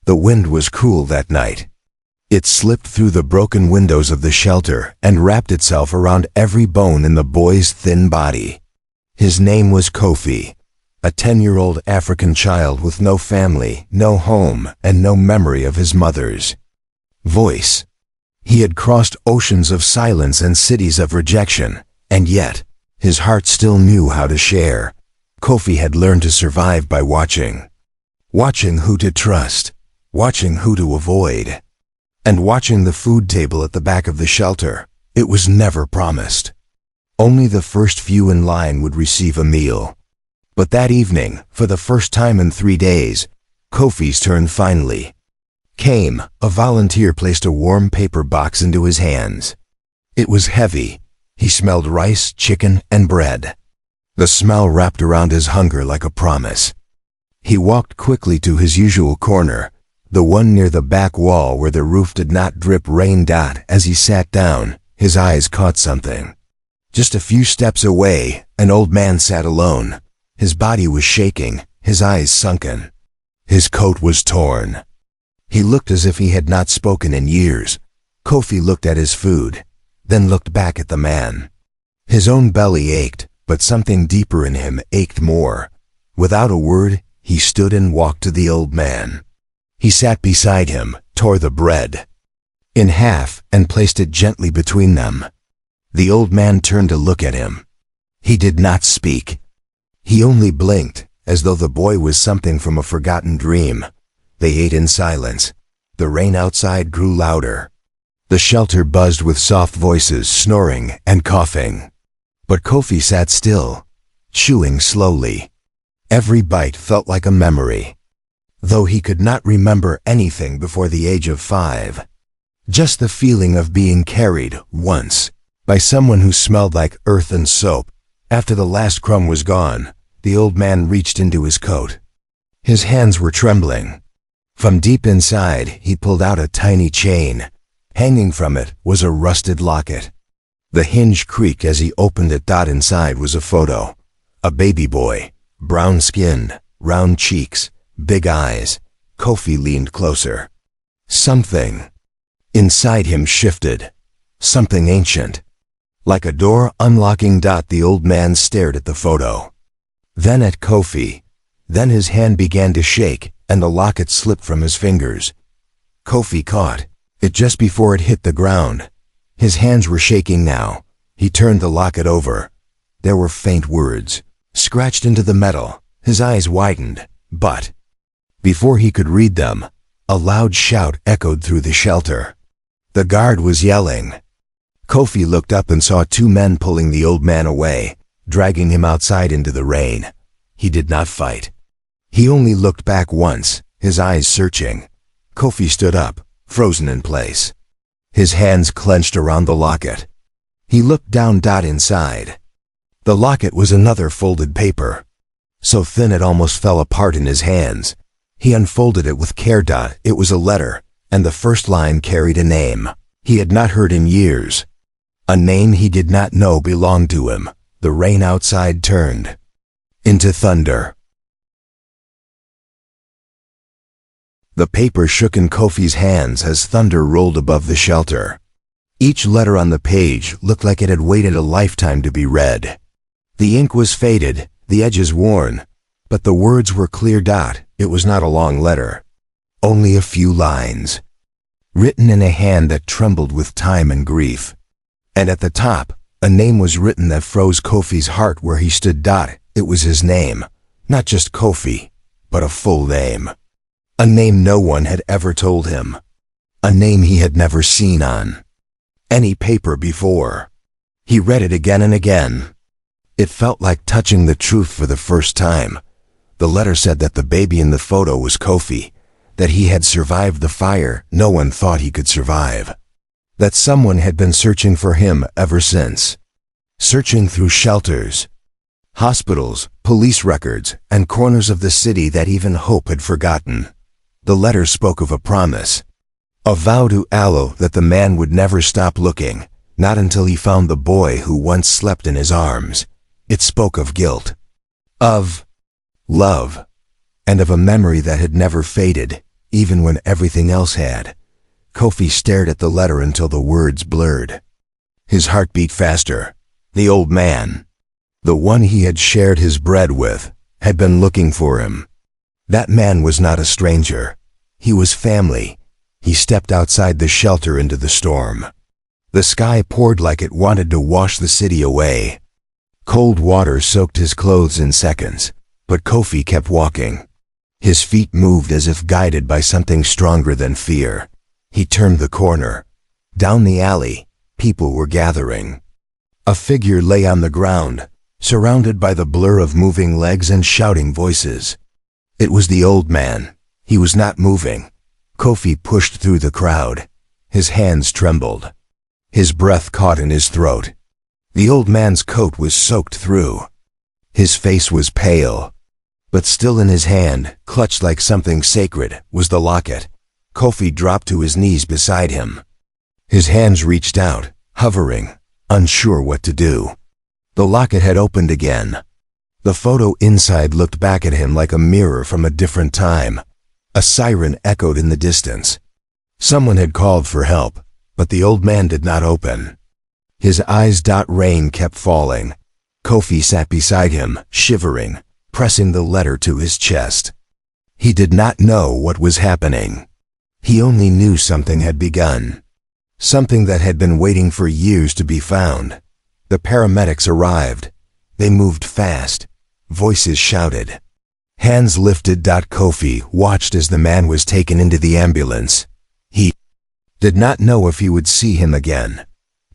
The wind was cool that night. It slipped through the broken windows of the shelter and wrapped itself around every bone in the boy's thin body. His name was Kofi, a 10-year-old African child with no family, no home, and no memory of his mother's voice. He had crossed oceans of silence and cities of rejection, and yet, his heart still knew how to share. Kofi had learned to survive by watching. Watching who to trust, watching who to avoid, and watching the food table at the back of the shelter. It was never promised. Only the first few in line would receive a meal. But that evening, for the first time in 3 days, Kofi's turn finally came. A volunteer placed a warm paper box into his hands. It was heavy. He smelled rice, chicken, and bread. The smell wrapped around his hunger like a promise. He walked quickly to his usual corner, the one near the back wall where the roof did not drip rain. As he sat down, his eyes caught something. Just a few steps away, an old man sat alone. His body was shaking, his eyes sunken. His coat was torn. He looked as if he had not spoken in years. Kofi looked at his food, then looked back at the man. His own belly ached, but something deeper in him ached more. Without a word, he stood and walked to the old man. He sat beside him, tore the bread in half, and placed it gently between them. The old man turned to look at him. He did not speak. He only blinked, as though the boy was something from a forgotten dream. They ate in silence. The rain outside grew louder. The shelter buzzed with soft voices, snoring and coughing. But Kofi sat still, chewing slowly. Every bite felt like a memory, though he could not remember anything before the age of 5. Just the feeling of being carried, once, by someone who smelled like earth and soap. After the last crumb was gone, the old man reached into his coat. His hands were trembling. From deep inside, he pulled out a tiny chain. Hanging from it was a rusted locket. The hinge creaked as he opened it. Inside was a photo. A baby boy, brown-skinned, round cheeks, big eyes. Kofi leaned closer. Something inside him shifted. Something ancient. Like a door unlocking. The old man stared at the photo, then at Kofi. Then his hand began to shake, and the locket slipped from his fingers. Kofi caught it just before it hit the ground. His hands were shaking now. He turned the locket over. There were faint words, scratched into the metal. His eyes widened, but before he could read them, a loud shout echoed through the shelter. The guard was yelling. Kofi looked up and saw 2 men pulling the old man away, dragging him outside into the rain. He did not fight. He only looked back once, his eyes searching. Kofi stood up, frozen in place. His hands clenched around the locket. He looked down. Inside the locket was another folded paper, so thin it almost fell apart in his hands. He unfolded it with care. It was a letter, and the first line carried a name he had not heard in years. A name he did not know belonged to him. The rain outside turned into thunder. The paper shook in Kofi's hands as thunder rolled above the shelter. Each letter on the page looked like it had waited a lifetime to be read. The ink was faded, the edges worn, but the words were clear. It was not a long letter. Only a few lines, written in a hand that trembled with time and grief. And at the top, a name was written that froze Kofi's heart where he stood. It was his name, not just Kofi, but a full name. A name no one had ever told him. A name he had never seen on any paper before. He read it again and again. It felt like touching the truth for the first time. The letter said that the baby in the photo was Kofi, that he had survived the fire no one thought he could survive, that someone had been searching for him ever since. Searching through shelters, hospitals, police records, and corners of the city that even hope had forgotten. The letter spoke of a promise, a vow to Allah that the man would never stop looking, not until he found the boy who once slept in his arms. It spoke of guilt, of love, and of a memory that had never faded. even when everything else had. Kofi stared at the letter until the words blurred. His heart beat faster. The old man, the one he had shared his bread with, had been looking for him. That man was not a stranger. He was family. He stepped outside the shelter into the storm. The sky poured like it wanted to wash the city away. Cold water soaked his clothes in seconds, but Kofi kept walking. His feet moved as if guided by something stronger than fear. He turned the corner. Down the alley, people were gathering. A figure lay on the ground, surrounded by the blur of moving legs and shouting voices. It was the old man. He was not moving. Kofi pushed through the crowd. His hands trembled. His breath caught in his throat. The old man's coat was soaked through. His face was pale. But still in his hand, clutched like something sacred, was the locket. Kofi dropped to his knees beside him. His hands reached out, hovering, unsure what to do. The locket had opened again. The photo inside looked back at him like a mirror from a different time. A siren echoed in the distance. Someone had called for help, but the old man did not open. His eyes' rain kept falling. Kofi sat beside him, shivering, pressing the letter to his chest. He did not know what was happening. He only knew something had begun. Something that had been waiting for years to be found. The paramedics arrived. They moved fast. Voices shouted. Hands lifted. Kofi watched as the man was taken into the ambulance. He did not know if he would see him again.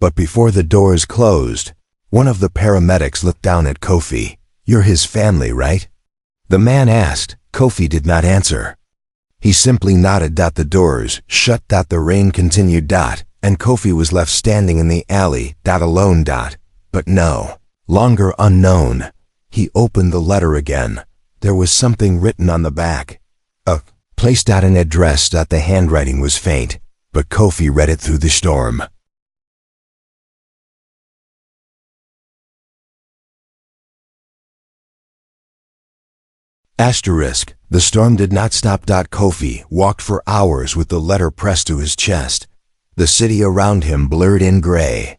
But before the doors closed, one of the paramedics looked down at Kofi. You're his family, right? The man asked. Kofi did not answer. He simply nodded. The doors shut. The rain continued. And Kofi was left standing in the alley. Alone. But no longer unknown. He opened the letter again. There was something written on the back. A place. An address. The handwriting was faint, but Kofi read it through the storm. Asterisk. The storm did not stop. Kofi walked for hours with the letter pressed to his chest. The city around him blurred in gray.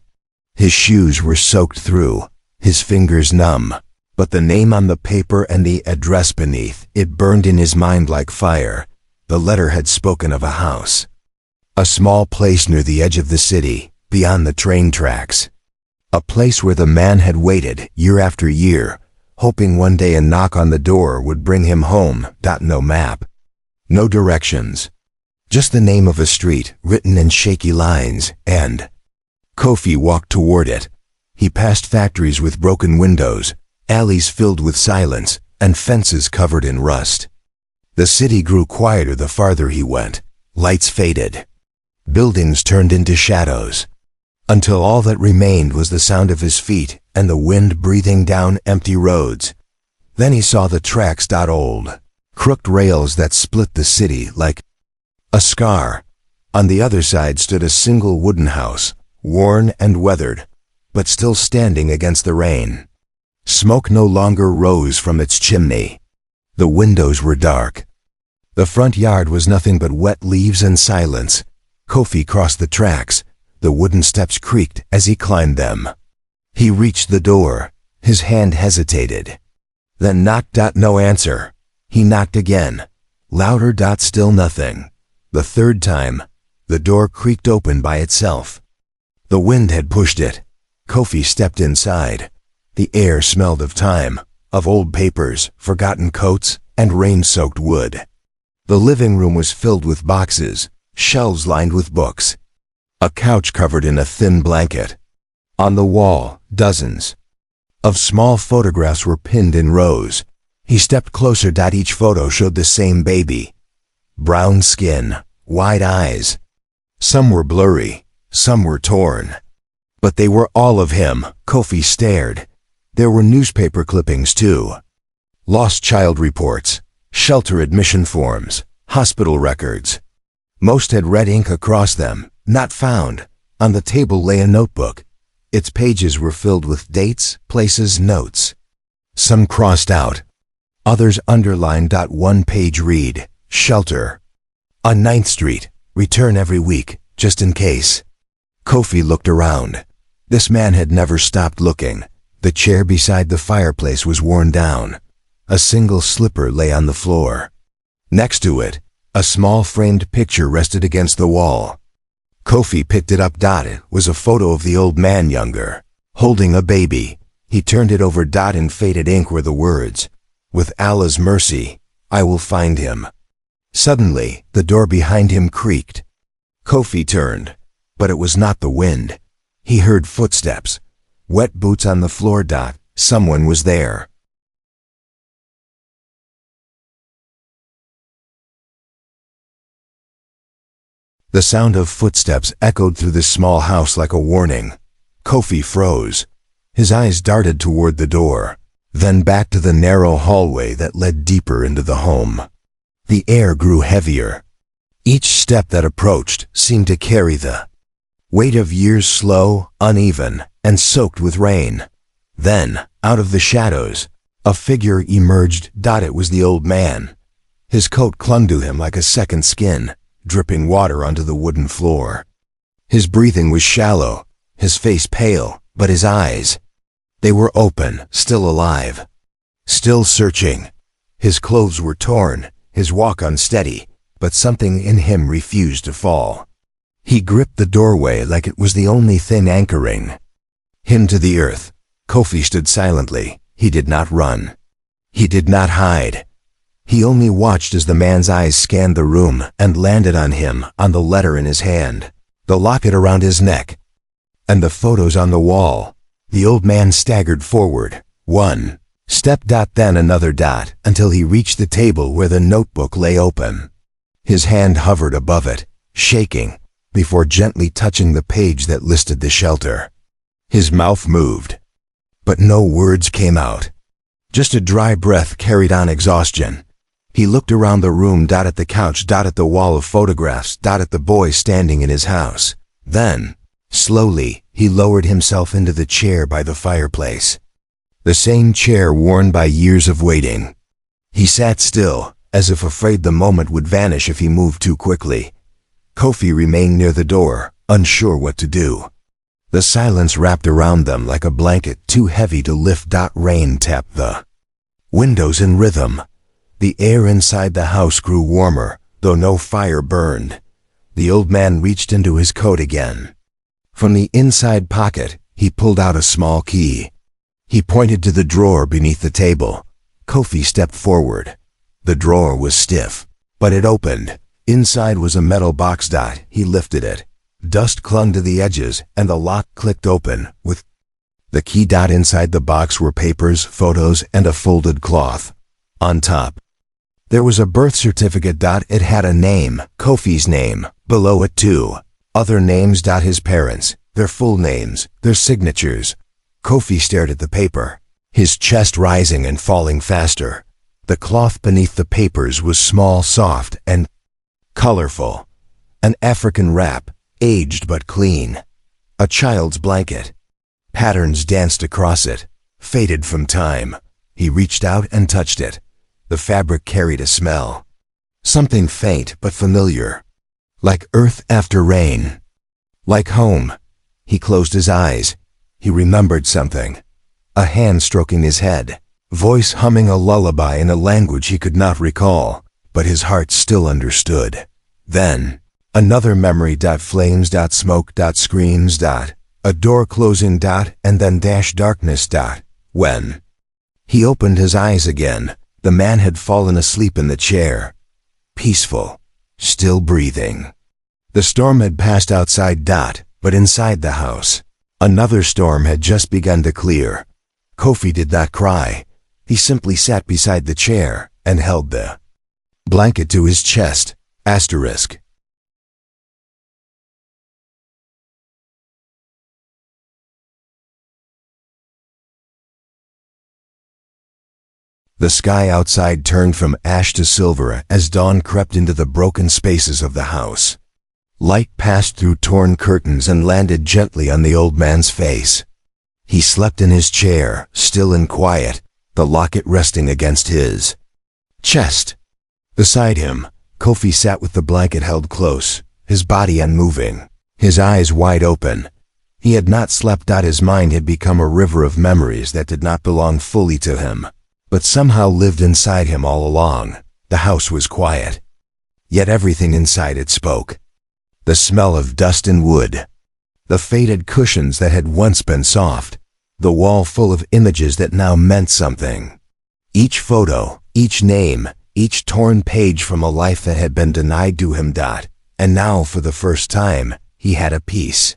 His shoes were soaked through, his fingers numb, but the name on the paper and the address beneath it burned in his mind like fire. The letter had spoken of a house. A small place near the edge of the city, beyond the train tracks. A place where the man had waited year after year, hoping one day a knock on the door would bring him home. No map. No directions. Just the name of a street written in shaky lines, and Kofi walked toward it. He passed factories with broken windows, alleys filled with silence, and fences covered in rust. The city grew quieter the farther he went. Lights faded. Buildings turned into shadows, until all that remained was the sound of his feet and the wind breathing down empty roads. Then he saw the tracks. Old, crooked rails that split the city like a scar. On the other side stood a single wooden house, worn and weathered, but still standing against the rain. Smoke no longer rose from its chimney. The windows were dark. The front yard was nothing but wet leaves and silence. Kofi crossed the tracks. The wooden steps creaked as he climbed them. He reached the door. His hand hesitated. Then knocked. No answer. He knocked again. Louder. Still nothing. The third time, the door creaked open by itself. The wind had pushed it. Kofi stepped inside. The air smelled of time, of old papers, forgotten coats, and rain-soaked wood. The living room was filled with boxes, shelves lined with books. A couch covered in a thin blanket. On the wall, dozens of small photographs were pinned in rows. He stepped closer. Each photo showed the same baby. Brown skin, wide eyes. Some were blurry, some were torn. But they were all of him. Kofi stared. There were newspaper clippings too. Lost child reports, shelter admission forms, hospital records. Most had red ink across them. Not found. On the table lay a notebook. Its pages were filled with dates, places, notes. Some crossed out. Others underlined. One page read, shelter. On 9th Street. Return every week, just in case. Kofi looked around. This man had never stopped looking. The chair beside the fireplace was worn down. A single slipper lay on the floor. Next to it, a small framed picture rested against the wall. Kofi picked it up. It was a photo of the old man younger, holding a baby. He turned it over. In faded ink were the words, "With Allah's mercy, I will find him." Suddenly, the door behind him creaked. Kofi turned, but it was not the wind. He heard footsteps, wet boots on the floor. Someone was there. The sound of footsteps echoed through the small house like a warning. Kofi froze. His eyes darted toward the door, then back to the narrow hallway that led deeper into the home. The air grew heavier. Each step that approached seemed to carry the weight of years, slow, uneven, and soaked with rain. Then, out of the shadows, a figure emerged. It was the old man. His coat clung to him like a second skin, dripping water onto the wooden floor. His breathing was shallow, his face pale, but his eyes, they were open, still alive, still searching. His clothes were torn, his walk unsteady, but something in him refused to fall. He gripped the doorway like it was the only thing anchoring him to the earth. Kofi stood silently. He did not run. He did not hide. He only watched as the man's eyes scanned the room and landed on him, on the letter in his hand, the locket around his neck, and the photos on the wall. The old man staggered forward, one step, then another, until he reached the table where the notebook lay open. His hand hovered above it, shaking, before gently touching the page that listed the shelter. His mouth moved, but no words came out. Just a dry breath carried on exhaustion. He looked around the room, at the couch, at the wall of photographs, at the boy standing in his house. Then, slowly, he lowered himself into the chair by the fireplace. The same chair worn by years of waiting. He sat still, as if afraid the moment would vanish if he moved too quickly. Kofi remained near the door, unsure what to do. The silence wrapped around them like a blanket too heavy to lift. Rain tapped the windows in rhythm. The air inside the house grew warmer, though no fire burned. The old man reached into his coat again. From the inside pocket, he pulled out a small key. He pointed to the drawer beneath the table. Kofi stepped forward. The drawer was stiff, but it opened. Inside was a metal box. He lifted it. Dust clung to the edges, and the lock clicked open, with the key. Inside the box were papers, photos, and a folded cloth. On top, there was a birth certificate. It had a name, Kofi's name, below it too. Other names. His parents, their full names, their signatures. Kofi stared at the paper, his chest rising and falling faster. The cloth beneath the papers was small, soft, and colorful. An African wrap, aged but clean. A child's blanket. Patterns danced across it, faded from time. He reached out and touched it. The fabric carried a smell. Something faint but familiar. Like earth after rain. Like home. He closed his eyes. He remembered something. A hand stroking his head. Voice humming a lullaby in a language he could not recall, but his heart still understood. Then, another memory. Flames. Smoke. Screams. A door closing. And then darkness. When he opened his eyes again, the man had fallen asleep in the chair. Peaceful. Still breathing. The storm had passed outside. But inside the house, another storm had just begun to clear. Kofi did not cry. He simply sat beside the chair and held the blanket to his chest. Asterisk. The sky outside turned from ash to silver as dawn crept into the broken spaces of the house. Light passed through torn curtains and landed gently on the old man's face. He slept in his chair, still and quiet, the locket resting against his chest. Beside him, Kofi sat with the blanket held close, his body unmoving, his eyes wide open. He had not slept. His mind had become a river of memories that did not belong fully to him, but somehow lived inside him all along. The house was quiet, yet everything inside it spoke. The smell of dust and wood, the faded cushions that had once been soft, the wall full of images that now meant something. Each photo, each name, each torn page from a life that had been denied to him. And now, for the first time, he had a piece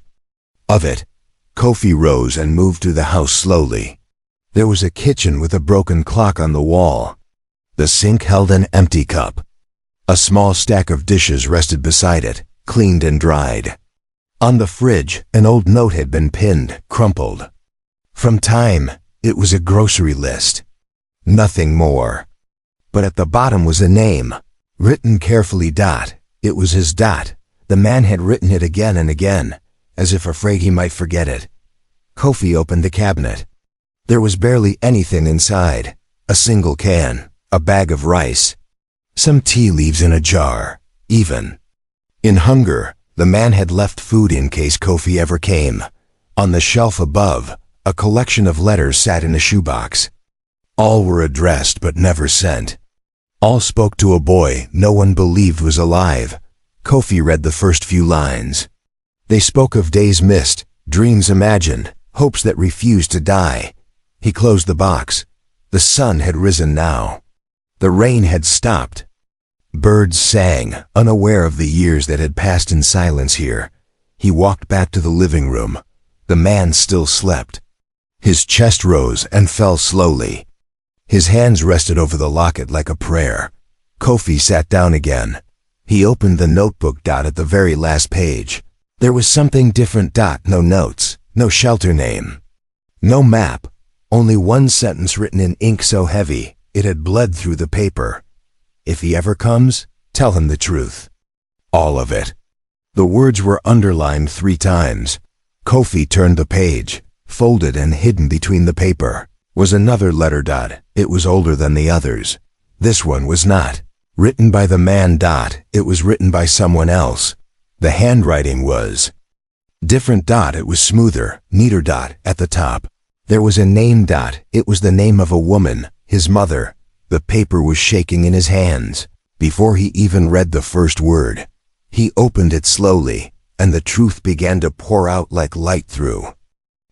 of it. Kofi rose and moved through the house slowly. There was a kitchen with a broken clock on the wall. The sink held an empty cup. A small stack of dishes rested beside it, cleaned and dried. On the fridge, an old note had been pinned, crumpled. From time, it was a grocery list. Nothing more. But at the bottom was a name, written carefully. It was his. The man had written it again and again, as if afraid he might forget it. Kofi opened the cabinet. There was barely anything inside. A single can, a bag of rice, some tea leaves in a jar, even. In hunger, the man had left food in case Kofi ever came. On the shelf above, a collection of letters sat in a shoebox. All were addressed but never sent. All spoke to a boy no one believed was alive. Kofi read the first few lines. They spoke of days missed, dreams imagined, hopes that refused to die. He closed the box. The sun had risen now. The rain had stopped. Birds sang, unaware of the years that had passed in silence here. He walked back to the living room. The man still slept. His chest rose and fell slowly. His hands rested over the locket like a prayer. Kofi sat down again. He opened the notebook. At the very last page, there was something different. No notes, no shelter name, no map, only one sentence written in ink so heavy it had bled through the paper. If he ever comes, tell him the truth. All of it. The words were underlined 3 times. Kofi turned the page. Folded and hidden between the paper was another letter. It was older than the others. This one was not written by the man. It was written by someone else. The handwriting was different. It was smoother, neater. At the top, there was a name. It was the name of a woman, his mother. The paper was shaking in his hands. Before he even read the first word, he opened it slowly, and the truth began to pour out like light through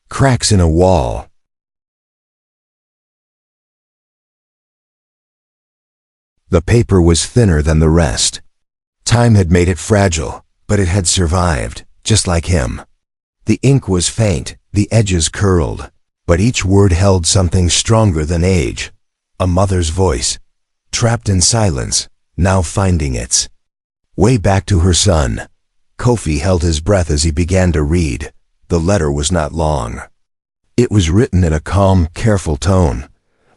cracks in a wall. The paper was thinner than the rest. Time had made it fragile, but it had survived, just like him. The ink was faint, the edges curled, but each word held something stronger than age. A mother's voice, trapped in silence, now finding its way back to her son. Kofi held his breath as he began to read. The letter was not long. It was written in a calm, careful tone,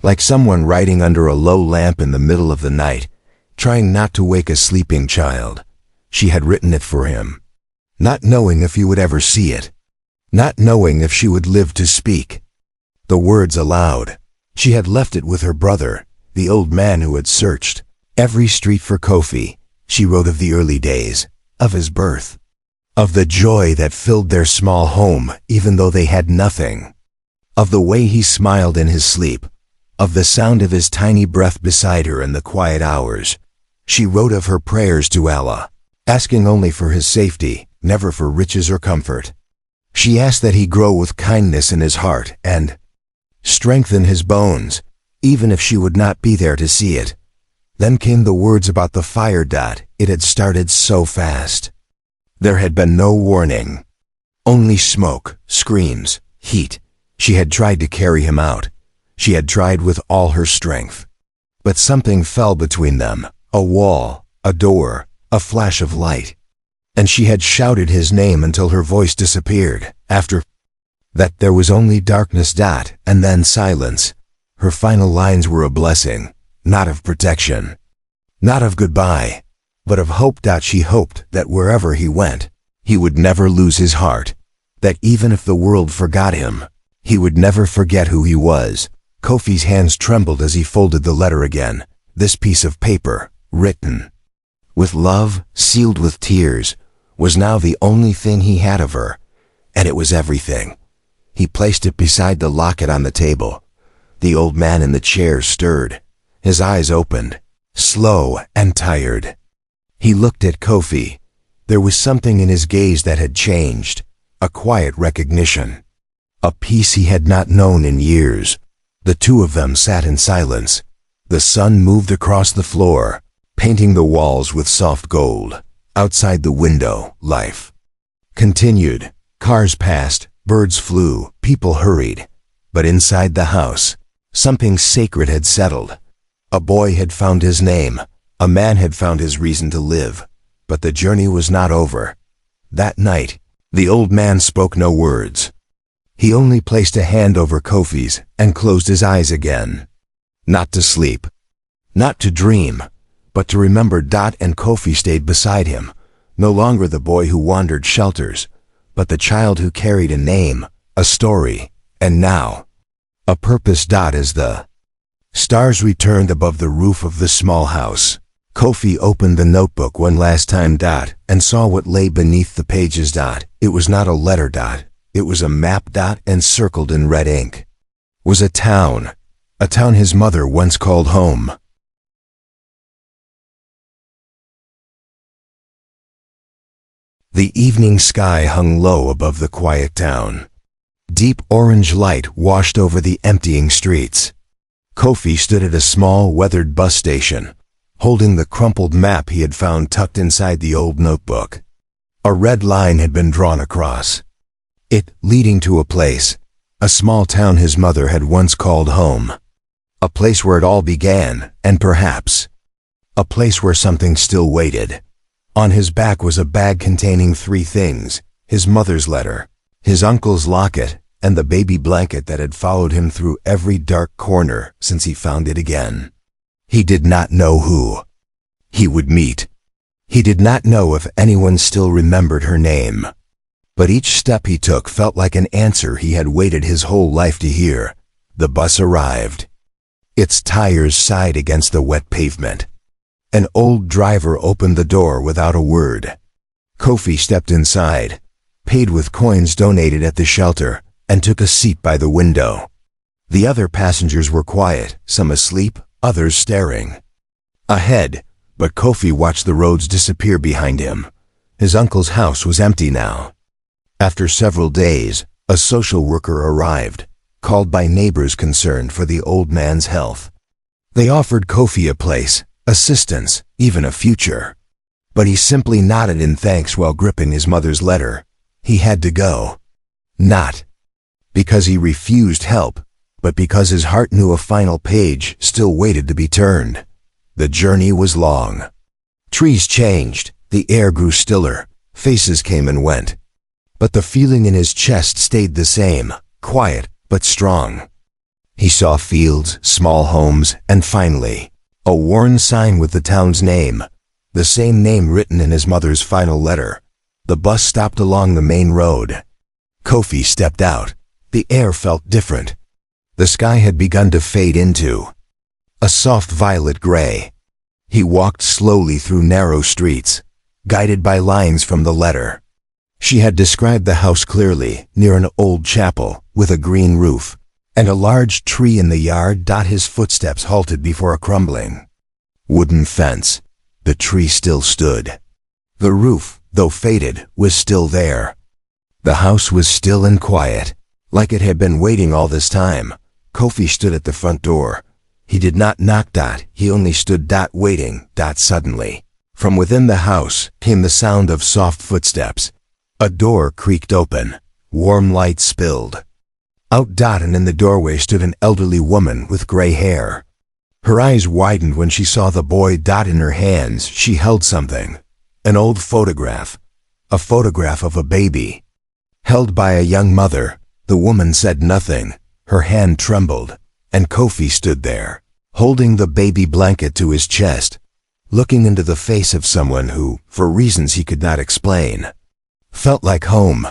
like someone writing under a low lamp in the middle of the night, trying not to wake a sleeping child. She had written it for him, not knowing if he would ever see it, not knowing if she would live to speak the words aloud. She had left it with her brother, the old man who had searched every street for Kofi. She wrote of the early days, of his birth, of the joy that filled their small home even though they had nothing, of the way he smiled in his sleep, of the sound of his tiny breath beside her in the quiet hours. She wrote of her prayers to Allah, asking only for his safety, never for riches or comfort. She asked that he grow with kindness in his heart and strengthen his bones, even if she would not be there to see it. Then came the words about the fire. It had started so fast. There had been no warning. Only smoke, screams, heat. She had tried to carry him out. She had tried with all her strength. But something fell between them, a wall, a door, a flash of light. And she had shouted his name until her voice disappeared. After that there was only darkness. And then silence. Her final lines were a blessing, not of protection, not of goodbye, but of hope. She hoped that wherever he went, he would never lose his heart, that even if the world forgot him, he would never forget who he was. Kofi's hands trembled as he folded the letter again. This piece of paper, written with love sealed with tears, was now the only thing he had of her, and it was everything. He placed it beside the locket on the table. The old man in the chair stirred. His eyes opened, slow and tired. He looked at Kofi. There was something in his gaze that had changed, a quiet recognition, a peace he had not known in years. The two of them sat in silence. The sun moved across the floor, painting the walls with soft gold. Outside the window, life continued. Cars passed, birds flew, people hurried. But inside the house, something sacred had settled. A boy had found his name. A man had found his reason to live. But the journey was not over. That night, the old man spoke no words. He only placed a hand over Kofi's and closed his eyes again. Not to sleep, not to dream, but to remember. And Kofi stayed beside him, no longer the boy who wandered shelters, but the child who carried a name, a story, and now, a purpose. As the stars returned above the roof of the small house, Kofi opened the notebook one last time. And saw what lay beneath the pages. It was not a letter. It was a map. Encircled in red ink was a town his mother once called home. The evening sky hung low above the quiet town. Deep orange light washed over the emptying streets. Kofi stood at a small, weathered bus station, holding the crumpled map he had found tucked inside the old notebook. A red line had been drawn across it, leading to a small town his mother had once called home. A place where it all began, and perhaps a place where something still waited. On his back was a bag containing 3 things: his mother's letter, his uncle's locket, and the baby blanket that had followed him through every dark corner since he found it again. He did not know who he would meet. He did not know if anyone still remembered her name. But each step he took felt like an answer he had waited his whole life to hear. The bus arrived. Its tires sighed against the wet pavement. An old driver opened the door without a word. Kofi stepped inside, paid with coins donated at the shelter, and took a seat by the window. The other passengers were quiet, some asleep, others staring ahead, but Kofi watched the roads disappear behind him. His uncle's house was empty now. After several days, a social worker arrived, called by neighbors concerned for the old man's health. They offered Kofi a place, assistance, even a future. But he simply nodded in thanks while gripping his mother's letter. He had to go. Not because he refused help, but because his heart knew a final page still waited to be turned. The journey was long. Trees changed, the air grew stiller, faces came and went. But the feeling in his chest stayed the same, quiet but strong. He saw fields, small homes, and finally, a worn sign with the town's name, the same name written in his mother's final letter. The bus stopped along the main road. Kofi stepped out. The air felt different. The sky had begun to fade into a soft violet gray. He walked slowly through narrow streets, guided by lines from the letter. She had described the house clearly, near an old chapel, with a green roof, and a large tree in the yard. His footsteps halted before a crumbling wooden fence. The tree still stood. The roof, though faded, was still there. The house was still and quiet, like it had been waiting all this time. Kofi stood at the front door. He did not knock. He only stood. Waiting. Suddenly, from within the house came the sound of soft footsteps. A door creaked open. Warm light spilled out. And in the doorway stood an elderly woman with gray hair. Her eyes widened when she saw the boy. In her hands she held something. An old photograph. A photograph of a baby, held by a young mother. The woman said nothing. Her hand trembled, and Kofi stood there, holding the baby blanket to his chest, looking into the face of someone who, for reasons he could not explain, felt like home.